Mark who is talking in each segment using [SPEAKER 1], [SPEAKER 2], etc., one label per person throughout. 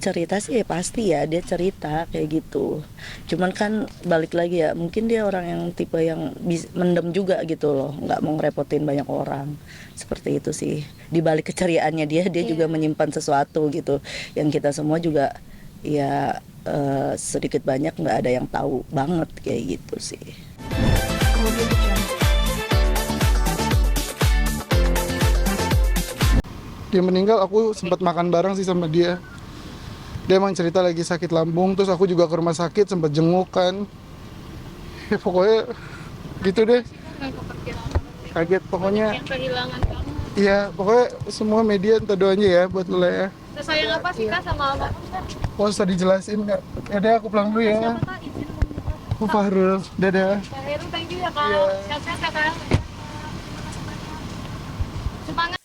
[SPEAKER 1] Cerita sih ya pasti ya, dia cerita kayak gitu. Cuman kan balik lagi ya, mungkin dia orang yang tipe yang mendem juga gitu loh, nggak mau ngerepotin banyak orang. Seperti itu sih. Di balik keceriaannya dia juga
[SPEAKER 2] Iya.
[SPEAKER 1] menyimpan sesuatu gitu. Yang kita semua juga ya sedikit banyak nggak ada yang tahu banget kayak gitu sih.
[SPEAKER 2] Oh gitu Chan.
[SPEAKER 3] Dia meninggal, aku sempat makan bareng sih sama dia. Dia emang cerita lagi sakit lambung, terus aku juga ke rumah sakit sempat jenguk kan. Ya pokoknya gitu deh,
[SPEAKER 2] Dengan pekerjaan
[SPEAKER 3] kaget pokoknya.
[SPEAKER 2] yang kehilangan kamu.
[SPEAKER 3] Iya, pokoknya semua media minta doanya ya buat Lula ya.
[SPEAKER 2] Sesayang apa sih Kak sama almarhum Kak?
[SPEAKER 3] Oh, usah dijelasin nggak? Ya deh, aku pulang dulu ya.
[SPEAKER 2] Siapa Kak? Izin
[SPEAKER 3] Aku Fahrul, dadah.
[SPEAKER 2] Kak Heru, thank you ya Kak.
[SPEAKER 3] Iya.
[SPEAKER 2] Sehat-sehat ya Kak. Semangat.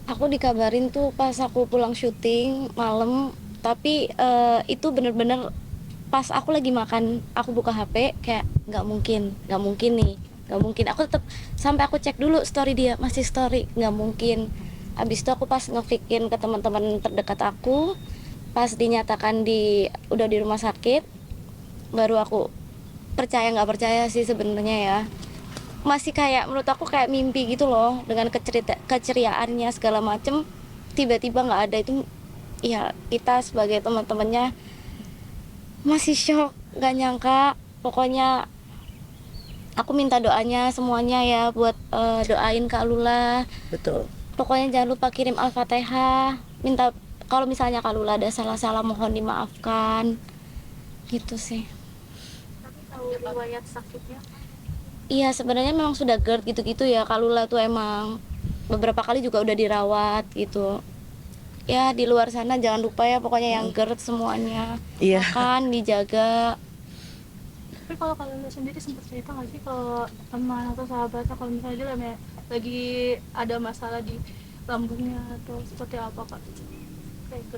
[SPEAKER 4] Aku dikabarin tuh pas aku pulang syuting malam, tapi itu bener-bener pas aku lagi makan, aku buka HP kayak nggak mungkin nih, nggak mungkin. Aku tetap sampai aku cek dulu story dia, masih story, nggak mungkin. Abis itu aku pas ngefikin ke teman-teman terdekat aku, pas dinyatakan udah di rumah sakit, baru aku percaya nggak percaya sih sebenarnya ya. Masih kayak menurut aku kayak mimpi gitu loh, dengan keceriaannya segala macem, tiba-tiba nggak ada itu. Ya kita sebagai teman-temannya masih shock, nggak nyangka. Pokoknya aku minta doanya semuanya ya buat doain Kak Lula.
[SPEAKER 1] Betul.
[SPEAKER 4] Pokoknya jangan lupa kirim Al-Fatihah, minta kalau misalnya Kak Lula ada salah-salah mohon dimaafkan gitu sih.
[SPEAKER 2] Tapi tahu riwayat sakitnya?
[SPEAKER 4] Iya sebenarnya memang sudah GERD gitu-gitu ya, Kak Lula tuh emang beberapa kali juga udah dirawat gitu. ya di luar sana jangan lupa ya pokoknya yang GERD semuanya
[SPEAKER 1] Iya.
[SPEAKER 4] makan dijaga.
[SPEAKER 2] Tapi kalau kalian sendiri sempat cerita nggak sih kalau teman atau sahabatnya kalau misalnya dia lagi ada masalah di lambungnya atau seperti apa kak? Kayak gitu.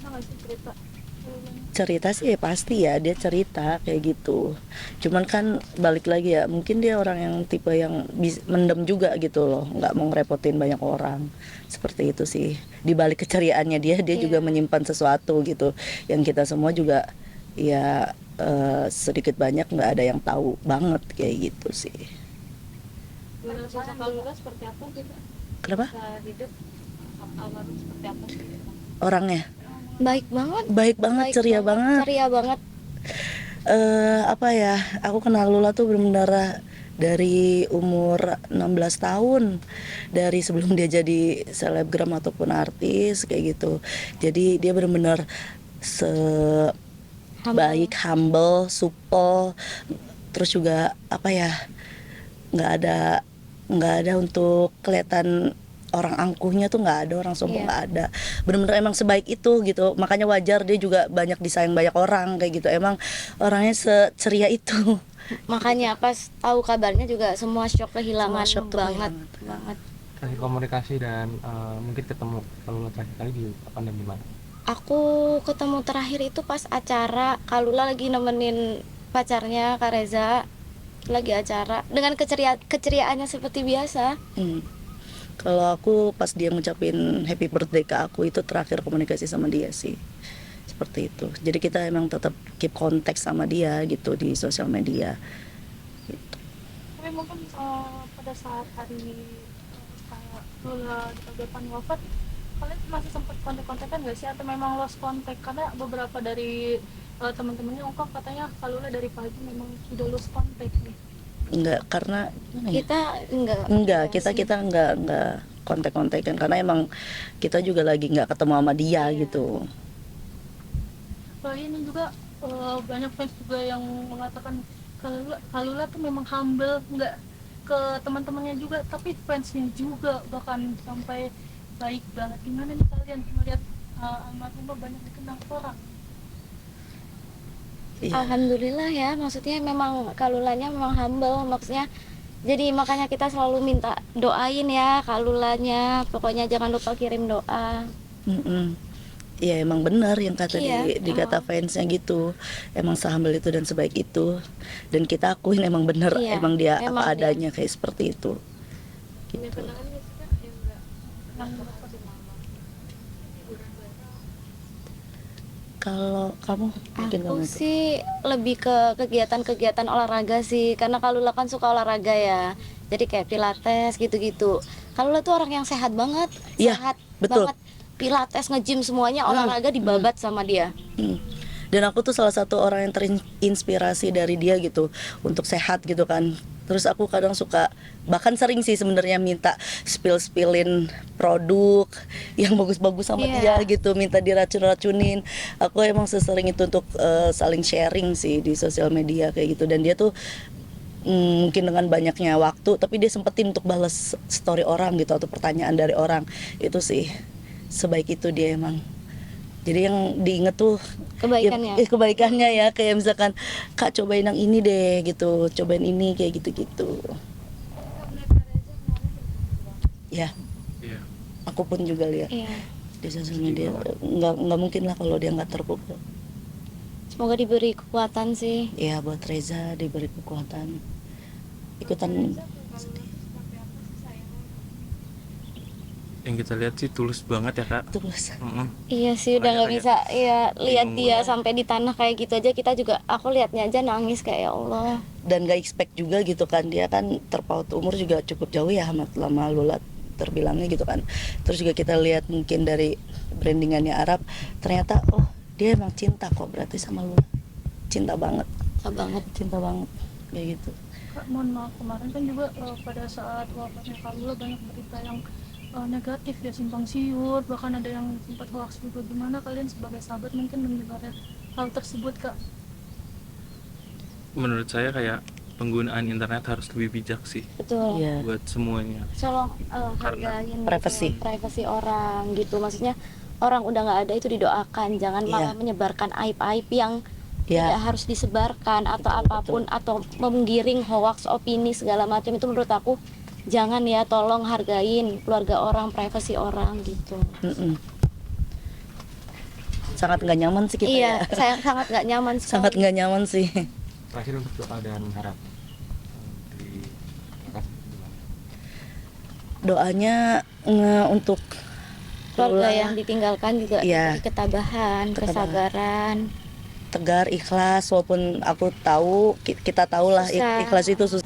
[SPEAKER 2] Pernah nggak sih cerita?
[SPEAKER 1] Cerita sih pasti ya, dia cerita kayak gitu. Cuman kan balik lagi ya, mungkin dia orang yang tipe yang mendem juga gitu loh, nggak mau ngerepotin banyak orang. Seperti itu sih. Di balik keceriaannya dia juga menyimpan sesuatu gitu yang kita semua juga ya sedikit banyak nggak ada yang tahu banget kayak gitu sih.
[SPEAKER 2] Gimana sosok Kalula seperti apa gitu?
[SPEAKER 1] Kenapa?
[SPEAKER 2] Hidup almarhum seperti apa sih?
[SPEAKER 1] Orangnya
[SPEAKER 4] Baik banget,
[SPEAKER 1] baik banget, ceria banget.
[SPEAKER 4] ceria banget.
[SPEAKER 1] Apa ya, aku kenal Lula tuh benar-benar dari umur 16 tahun, dari sebelum dia jadi selebgram ataupun artis kayak gitu. Jadi dia benar-benar baik, humble, supel, terus juga apa ya, nggak ada nggak ada untuk kelihatan orang angkuhnya tuh, nggak ada, orang sombong nggak ada, bener-bener emang sebaik itu gitu. Makanya wajar dia juga banyak disayang banyak orang kayak gitu, emang orangnya seceria itu.
[SPEAKER 4] Makanya pas tahu kabarnya juga semua shock kehilangan
[SPEAKER 1] Semua shock tuh
[SPEAKER 4] banget
[SPEAKER 1] kehilangan.
[SPEAKER 4] banget.
[SPEAKER 5] Terakhir komunikasi dan mungkin ketemu kalau terakhir kali di kapan dan di mana?
[SPEAKER 4] Aku ketemu terakhir itu pas acara Kalula lagi nemenin pacarnya Kak Reza lagi acara dengan keceriaannya seperti biasa.
[SPEAKER 1] Kalau aku pas dia ngucapin happy birthday ke aku, itu terakhir komunikasi sama dia sih, seperti itu. Jadi kita emang tetap keep kontak sama dia gitu di sosial media gitu.
[SPEAKER 2] Tapi mungkin pada saat hari kayak Lula dikabarkan wafat, kalian masih sempat kontak-kontakan nggak sih atau memang lost contact? Karena beberapa dari teman-temannya ungkap katanya Kalula dari pagi memang sudah lost contact nih.
[SPEAKER 1] Enggak, karena gimana ya?
[SPEAKER 4] Kita enggak
[SPEAKER 1] kita
[SPEAKER 4] sih.
[SPEAKER 1] kita enggak kontak-kontakan karena emang kita juga lagi nggak ketemu sama dia gitu.
[SPEAKER 2] Ini juga banyak fans juga yang mengatakan Kalula tuh memang humble, nggak ke teman-temannya juga, tapi fansnya juga bahkan sampai baik banget. Gimana nih kalian melihat almarhumah banyak dikenal orang?
[SPEAKER 1] Iya.
[SPEAKER 4] Alhamdulillah ya, maksudnya memang Kalulanya memang humble, maksudnya jadi makanya kita selalu minta doain ya Kalulanya, pokoknya jangan lupa kirim doa.
[SPEAKER 1] Iya emang benar yang kata
[SPEAKER 4] Iya.
[SPEAKER 1] dikata fansnya gitu, emang sehumble itu dan sebaik itu, dan kita akuin emang bener,
[SPEAKER 4] Iya,
[SPEAKER 1] emang dia
[SPEAKER 4] emang
[SPEAKER 1] apa
[SPEAKER 4] dia.
[SPEAKER 1] adanya kayak seperti itu gitu. Kalau kamu mungkin
[SPEAKER 4] Aku
[SPEAKER 1] kamu
[SPEAKER 4] sih lebih ke kegiatan-kegiatan olahraga sih, karena Kalula kan suka olahraga ya, jadi kayak pilates gitu-gitu. Kalula tuh orang yang sehat banget,
[SPEAKER 1] Iya,
[SPEAKER 4] sehat
[SPEAKER 1] betul.
[SPEAKER 4] banget, pilates, nge-gym semuanya olahraga dibabat sama dia.
[SPEAKER 1] Dan aku tuh salah satu orang yang terinspirasi dari dia gitu untuk sehat gitu kan. Terus aku kadang suka, bahkan sering sih sebenarnya minta spillin produk yang bagus-bagus sama
[SPEAKER 4] Iya.
[SPEAKER 1] dia gitu, minta diracun-racunin. Aku emang sesering itu untuk saling sharing sih di sosial media kayak gitu. Dan dia tuh mungkin dengan banyaknya waktu, tapi dia sempetin untuk balas story orang gitu atau pertanyaan dari orang. Itu sih, sebaik itu dia emang. Jadi yang diinget tuh
[SPEAKER 4] Kebaikannya.
[SPEAKER 1] kebaikannya ya, kayak misalkan Kak cobain yang ini deh gitu, cobain ini kayak gitu-gitu. Ya,
[SPEAKER 5] Iya.
[SPEAKER 1] aku pun juga lihat
[SPEAKER 4] Iya.
[SPEAKER 1] di sosial media, nggak mungkin lah kalau dia nggak terpukul.
[SPEAKER 4] Semoga diberi kekuatan sih.
[SPEAKER 1] Ya buat Reza diberi kekuatan, ikutan sedih.
[SPEAKER 5] Yang kita lihat sih tulus banget ya kak.
[SPEAKER 1] Tulus.
[SPEAKER 4] Iya sih udah nggak
[SPEAKER 5] Makanya
[SPEAKER 4] bisa ya lihat
[SPEAKER 5] bingung
[SPEAKER 4] dia
[SPEAKER 5] banget.
[SPEAKER 4] sampai di tanah kayak gitu aja, kita juga aku liatnya aja nangis kayak ya Allah.
[SPEAKER 1] Dan gak expect juga gitu kan, dia kan terpaut umur juga cukup jauh ya sama Lula terbilangnya gitu kan. Terus juga kita lihat mungkin dari brandingannya Arab, ternyata oh dia emang cinta kok berarti sama Lula, cinta banget kayak gitu.
[SPEAKER 2] Kak, mohon maaf, kemarin kan juga pada saat wafatnya Kalula banyak berita yang negatif ya, simpang siur, bahkan ada yang sempat hoax juga. Gimana kalian sebagai sahabat mungkin mendengar hal tersebut kak?
[SPEAKER 5] Menurut saya kayak
[SPEAKER 6] penggunaan internet harus lebih bijak sih
[SPEAKER 4] betul.
[SPEAKER 1] Iya.
[SPEAKER 6] buat semuanya.
[SPEAKER 4] Tolong
[SPEAKER 6] Karena
[SPEAKER 4] hargain
[SPEAKER 1] Privacy.
[SPEAKER 4] privasi orang gitu, maksudnya orang udah nggak ada itu didoakan, jangan
[SPEAKER 1] Iya.
[SPEAKER 4] malah menyebarkan aib-aib yang
[SPEAKER 1] Ya,
[SPEAKER 4] tidak harus disebarkan atau
[SPEAKER 1] Betul,
[SPEAKER 4] apapun, atau menggiring hoax, opini segala macam. Itu menurut aku jangan ya, tolong hargain keluarga orang, privasi orang gitu.
[SPEAKER 1] mm-mm. Sangat nggak nyaman sih kita
[SPEAKER 4] Iya,
[SPEAKER 1] ya.
[SPEAKER 4] saya sangat nggak nyaman sekali.
[SPEAKER 1] Sangat nggak nyaman sih.
[SPEAKER 5] Terakhir untuk doa dan harap dari kakak gimana?
[SPEAKER 1] Doanya untuk
[SPEAKER 4] Keluarga
[SPEAKER 1] Lola
[SPEAKER 4] yang ditinggalkan juga
[SPEAKER 1] Iya.
[SPEAKER 4] ketabahan, kesabaran.
[SPEAKER 1] tegar, ikhlas, walaupun aku tahu kita tahu lah
[SPEAKER 4] Susah.
[SPEAKER 1] ikhlas itu susah.